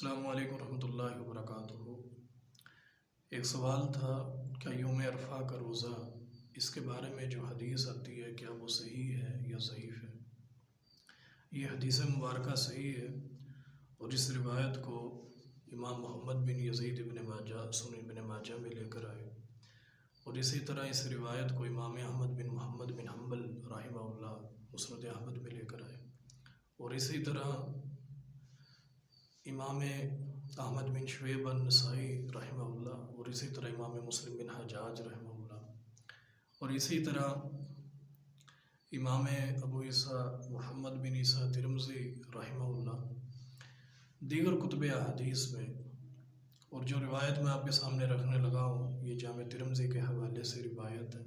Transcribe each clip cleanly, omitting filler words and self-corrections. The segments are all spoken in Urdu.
السلام علیکم ورحمۃ اللہ وبرکاتہ۔ ایک سوال تھا، کیا یوم عرفہ کا روزہ، اس کے بارے میں جو حدیث آتی ہے کیا وہ صحیح ہے یا ضعیف ہے؟ یہ حدیث مبارکہ صحیح ہے، اور اس روایت کو امام محمد بن یزید ابن ماجہ سنن ابن ماجہ میں لے کر آئے، اور اسی طرح اس روایت کو امام احمد بن محمد بن حنبل رحمہ اللہ مسند احمد میں لے کر آئے، اور اسی طرح امام احمد بن شعیب النسائی رحمہ اللہ، اور اسی طرح امام مسلم بن حجاج رحمہ اللہ، اور اسی طرح امام ابو عیسیٰ محمد بن عیسیٰ ترمذی رحمہ اللہ دیگر کتب احادیث میں، اور جو روایت میں آپ کے سامنے رکھنے لگا ہوں یہ جامع ترمذی کے حوالے سے روایت ہے۔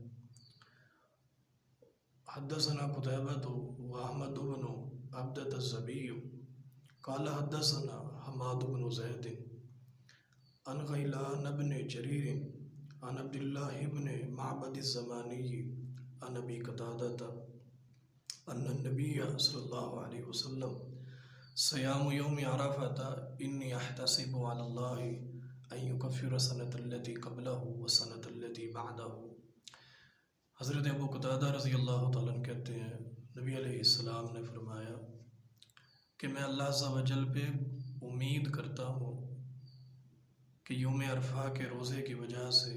حدثنا قتیبہ واحمد بن عبدۃ الزبی قال حدثنا حماد بن زید عن غیلان بن جریر عن عبد اللہ بن معبد الزمانی عن ابی قتادہ ان النبی صلی اللہ علیہ وسلم صیام یوم عرفۃ انی احتسب علی اللہ ان یکفر السنۃ التی قبلہ والسنۃ التی بعدہ۔ حضرت ابو قتادہ رضی اللہ تعالیٰ عنہ کہتے ہیں، نبی علیہ السلام نے فرمایا کہ میں اللہ عز و جل پہ امید کرتا ہوں کہ یوم عرفہ کے روزے کی وجہ سے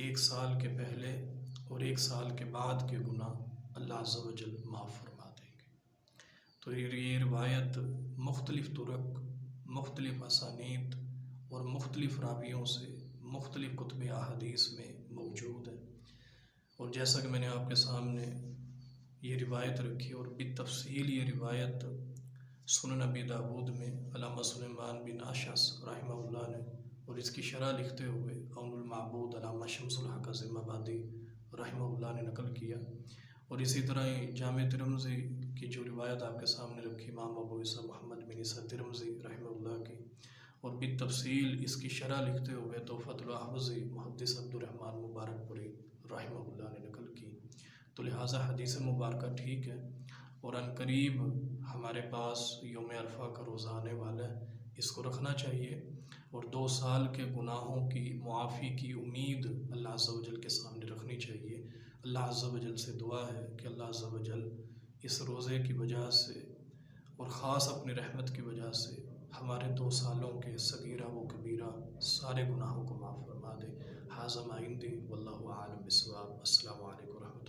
ایک سال کے پہلے اور ایک سال کے بعد کے گناہ اللہ عز و جل معاف فرما دیں گے۔ تو یہ روایت مختلف طرق، مختلف اسانید اور مختلف راویوں سے مختلف کتب احادیث میں موجود ہے، اور جیسا کہ میں نے آپ کے سامنے یہ روایت رکھی، اور بالتفصیل یہ روایت سنن ابی داود میں علامہ سلیمان بن اشعث رحمہ اللہ نے، اور اس کی شرح لکھتے ہوئے عون المعبود علامہ شمس الحق اعظم آبادی رحمہ اللہ نے نقل کیا، اور اسی طرح جامع ترمذی کی جو روایت آپ کے سامنے رکھی امام ابو عیسیٰ محمد بن عیسیٰ ترمذی رحمہ اللہ کی، اور بالتفصیل اس کی شرح لکھتے ہوئے تحفۃ الاحوذی محدث عبد الرحمن مبارک پوری رحمہ اللہ نے نقل کی۔ تو لہٰذا حدیث مبارکہ ٹھیک ہے، اور عن قریب ہمارے پاس یوم عرفہ کا روزہ آنے والا ہے، اس کو رکھنا چاہیے، اور 2 سال کے گناہوں کی معافی کی امید اللہ عز و جل کے سامنے رکھنی چاہیے۔ اللہ عز و جل سے دعا ہے کہ اللہ عز و جل اس روزے کی وجہ سے اور خاص اپنی رحمت کی وجہ سے ہمارے 2 سالوں کے صغیرہ و کبیرہ سارے گناہوں کو معاف فرما دے۔ ھذا ما عندی واللہ اعلم بالصواب۔ السلام علیکم ورحمۃ اللہ۔